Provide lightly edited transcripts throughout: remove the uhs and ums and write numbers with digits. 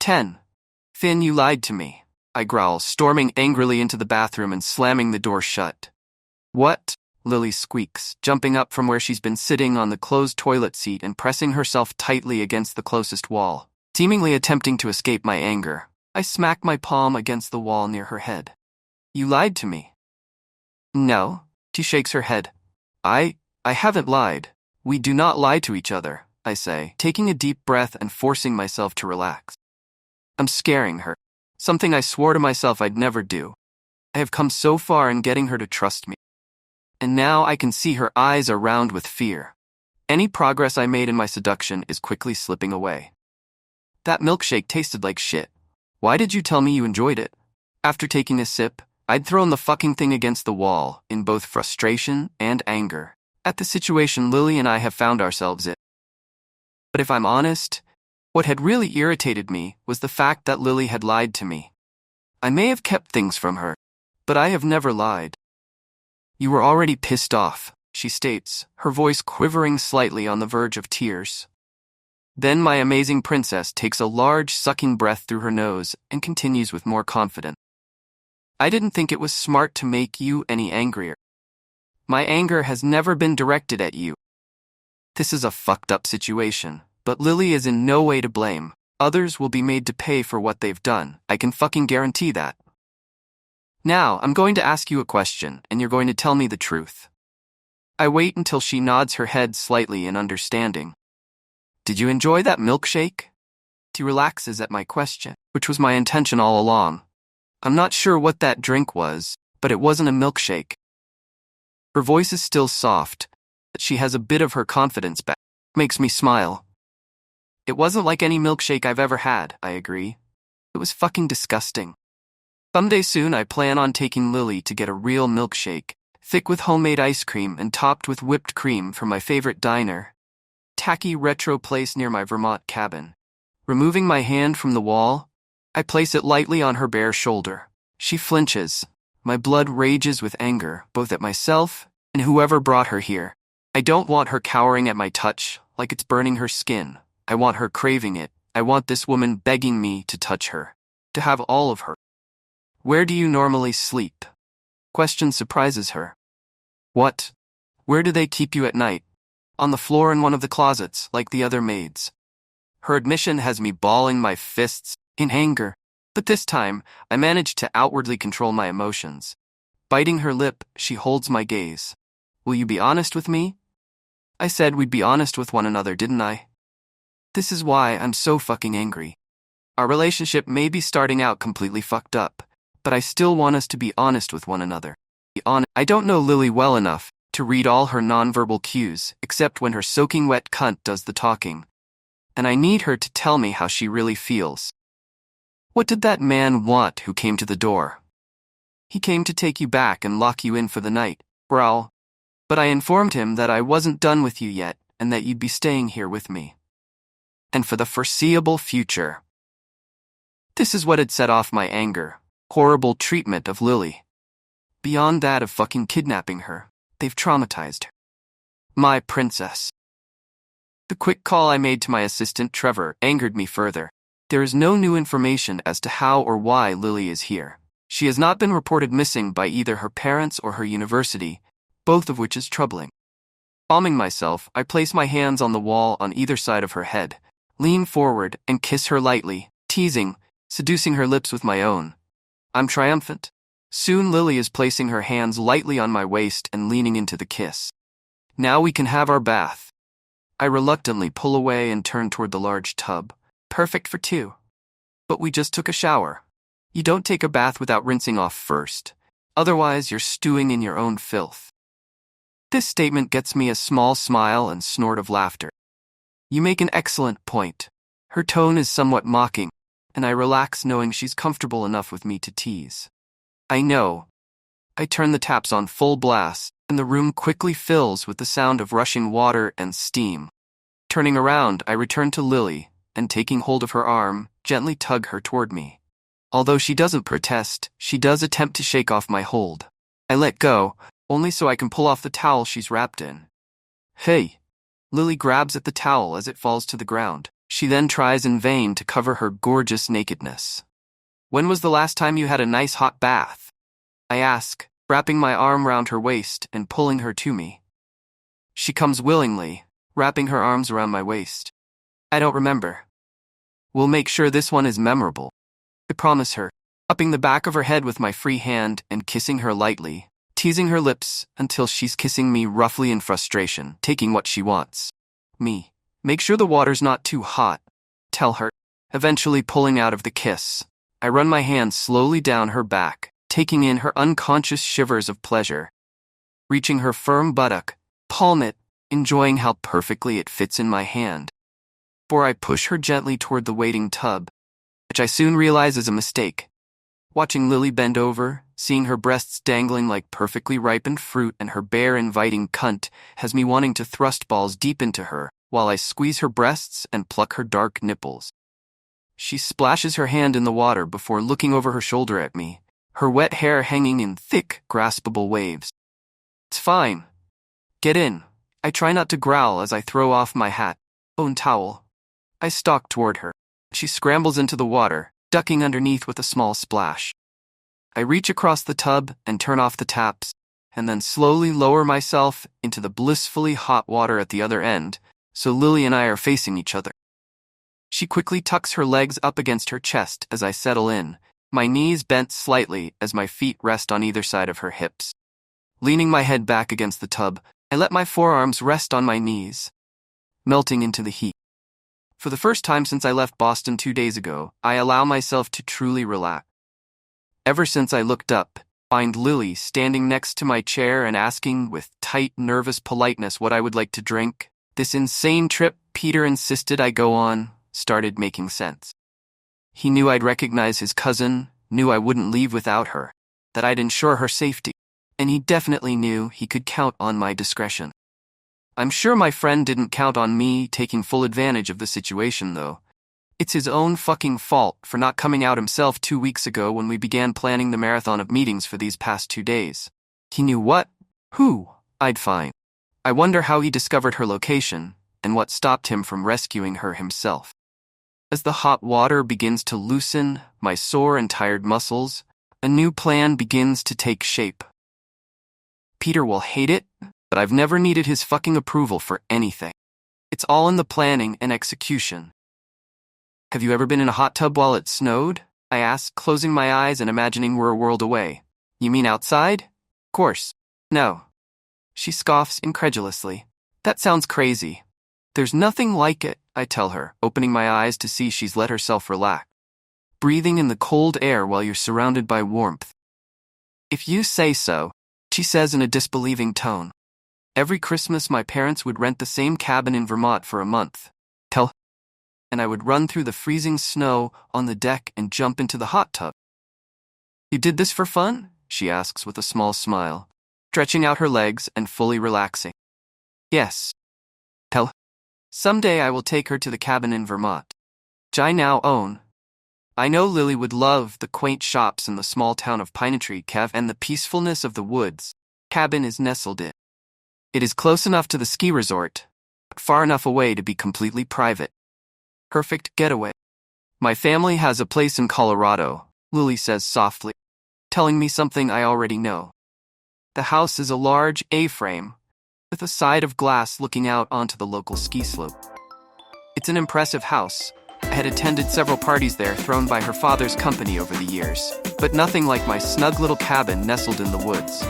10. Finn, you lied to me, I growl, storming angrily into the bathroom and slamming the door shut. What? Lily squeaks, jumping up from where she's been sitting on the closed toilet seat and pressing herself tightly against the closest wall. Seemingly attempting to escape my anger, I smack my palm against the wall near her head. You lied to me. No, she shakes her head. I haven't lied. We do not lie to each other, I say, taking a deep breath and forcing myself to relax. I'm scaring her, something I swore to myself I'd never do. I have come so far in getting her to trust me. And now I can see her eyes are round with fear. Any progress I made in my seduction is quickly slipping away. That milkshake tasted like shit. Why did you tell me you enjoyed it? After taking a sip, I'd thrown the fucking thing against the wall in both frustration and anger at the situation Lily and I have found ourselves in. But if I'm honest, what had really irritated me was the fact that Lily had lied to me. I may have kept things from her, but I have never lied. You were already pissed off, she states, her voice quivering slightly on the verge of tears. Then my amazing princess takes a large sucking breath through her nose and continues with more confidence. I didn't think it was smart to make you any angrier. My anger has never been directed at you. This is a fucked up situation, but Lily is in no way to blame. Others will be made to pay for what they've done. I can fucking guarantee that. Now, I'm going to ask you a question, and you're going to tell me the truth. I wait until she nods her head slightly in understanding. Did you enjoy that milkshake? She relaxes at my question, which was my intention all along. I'm not sure what that drink was, but it wasn't a milkshake. Her voice is still soft, but she has a bit of her confidence back. Makes me smile. It wasn't like any milkshake I've ever had, I agree. It was fucking disgusting. Someday soon I plan on taking Lily to get a real milkshake, thick with homemade ice cream and topped with whipped cream from my favorite diner. Tacky retro place near my Vermont cabin. Removing my hand from the wall, I place it lightly on her bare shoulder. She flinches. My blood rages with anger, both at myself and whoever brought her here. I don't want her cowering at my touch, like it's burning her skin. I want her craving it. I want this woman begging me to touch her, to have all of her. Where do you normally sleep? Question surprises her. What? Where do they keep you at night? On the floor in one of the closets, like the other maids. Her admission has me balling my fists in anger, but this time I manage to outwardly control my emotions. Biting her lip, she holds my gaze. Will you be honest with me? I said we'd be honest with one another, didn't I? This is why I'm so fucking angry. Our relationship may be starting out completely fucked up, but I still want us to be honest with one another. I don't know Lily well enough to read all her nonverbal cues, except when her soaking wet cunt does the talking. And I need her to tell me how she really feels. What did that man want who came to the door? He came to take you back and lock you in for the night, growl. But I informed him that I wasn't done with you yet and that you'd be staying here with me. And for the foreseeable future. This is what had set off my anger. Horrible treatment of Lily. Beyond that of fucking kidnapping her, they've traumatized her. My princess. The quick call I made to my assistant Trevor angered me further. There is no new information as to how or why Lily is here. She has not been reported missing by either her parents or her university, both of which is troubling. Calming myself, I place my hands on the wall on either side of her head, lean forward and kiss her lightly, teasing, seducing her lips with my own. I'm triumphant. Soon Lily is placing her hands lightly on my waist and leaning into the kiss. Now we can have our bath. I reluctantly pull away and turn toward the large tub. Perfect for two. But we just took a shower. You don't take a bath without rinsing off first. Otherwise, you're stewing in your own filth. This statement gets me a small smile and snort of laughter. You make an excellent point. Her tone is somewhat mocking, and I relax knowing she's comfortable enough with me to tease. I know. I turn the taps on full blast, and the room quickly fills with the sound of rushing water and steam. Turning around, I return to Lily, and taking hold of her arm, gently tug her toward me. Although she doesn't protest, she does attempt to shake off my hold. I let go, only so I can pull off the towel she's wrapped in. Hey! Lily grabs at the towel as it falls to the ground. She then tries in vain to cover her gorgeous nakedness. When was the last time you had a nice hot bath? I ask, wrapping my arm round her waist and pulling her to me. She comes willingly, wrapping her arms around my waist. I don't remember. We'll make sure this one is memorable. I promise her, upping the back of her head with my free hand and kissing her lightly, teasing her lips until she's kissing me roughly in frustration, taking what she wants. Me. Make sure the water's not too hot. Tell her, eventually pulling out of the kiss. I run my hand slowly down her back, taking in her unconscious shivers of pleasure. Reaching her firm buttock, palm it, enjoying how perfectly it fits in my hand. Before I push her gently toward the waiting tub, which I soon realize is a mistake. Watching Lily bend over, seeing her breasts dangling like perfectly ripened fruit and her bare inviting cunt has me wanting to thrust balls deep into her while I squeeze her breasts and pluck her dark nipples. She splashes her hand in the water before looking over her shoulder at me, her wet hair hanging in thick, graspable waves. It's fine. Get in. I try not to growl as I throw off my hat, and towel. I stalk toward her. She scrambles into the water, ducking underneath with a small splash. I reach across the tub and turn off the taps, and then slowly lower myself into the blissfully hot water at the other end, so Lily and I are facing each other. She quickly tucks her legs up against her chest as I settle in, my knees bent slightly as my feet rest on either side of her hips. Leaning my head back against the tub, I let my forearms rest on my knees, melting into the heat. For the first time since I left Boston 2 days ago, I allow myself to truly relax. Ever since I looked up, find Lily standing next to my chair and asking with tight, nervous politeness what I would like to drink, this insane trip Peter insisted I go on started making sense. He knew I'd recognize his cousin, knew I wouldn't leave without her, that I'd ensure her safety, and he definitely knew he could count on my discretion. I'm sure my friend didn't count on me taking full advantage of the situation, though. It's his own fucking fault for not coming out himself 2 weeks ago when we began planning the marathon of meetings for these past 2 days. He knew what? Who? I'd find. I wonder how he discovered her location, and what stopped him from rescuing her himself. As the hot water begins to loosen my sore and tired muscles, a new plan begins to take shape. Peter will hate it, but I've never needed his fucking approval for anything. It's all in the planning and execution. Have you ever been in a hot tub while it snowed? I asked, closing my eyes and imagining we're a world away. You mean outside? Of course. No. She scoffs incredulously. That sounds crazy. There's nothing like it, I tell her, opening my eyes to see she's let herself relax. Breathing in the cold air while you're surrounded by warmth. If you say so, she says in a disbelieving tone. Every Christmas my parents would rent the same cabin in Vermont for a month. And I would run through the freezing snow on the deck and jump into the hot tub. You did this for fun? She asks with a small smile, stretching out her legs and fully relaxing. Yes. Someday I will take her to the cabin in Vermont, which I now own. I know Lily would love the quaint shops in the small town of Pinetree Cave and the peacefulness of the woods cabin is nestled in. It is close enough to the ski resort, but far enough away to be completely private. Perfect getaway. My family has a place in Colorado, Lily says softly, telling me something I already know. The house is a large A-frame, with a side of glass looking out onto the local ski slope. It's an impressive house. I had attended several parties there thrown by her father's company over the years, but nothing like my snug little cabin nestled in the woods.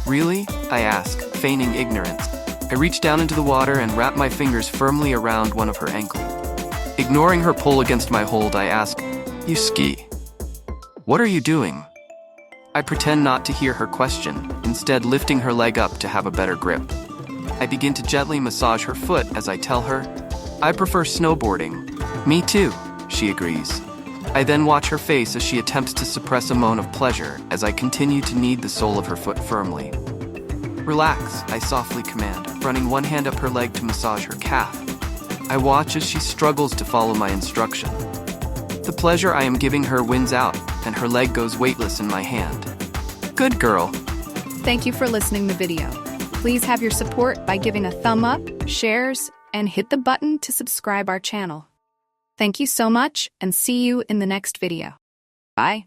Really? I ask, feigning ignorance. I reach down into the water and wrap my fingers firmly around one of her ankles. Ignoring her pull against my hold, I ask, You ski? What are you doing? I pretend not to hear her question, instead lifting her leg up to have a better grip. I begin to gently massage her foot as I tell her, I prefer snowboarding. Me too, she agrees. I then watch her face as she attempts to suppress a moan of pleasure as I continue to knead the sole of her foot firmly. Relax, I softly command, running one hand up her leg to massage her calf. I watch as she struggles to follow my instruction. The pleasure I am giving her wins out, and her leg goes weightless in my hand. Good girl. Thank you for listening to the video. Please have your support by giving a thumb up, shares, and hit the button to subscribe our channel. Thank you so much and see you in the next video. Bye.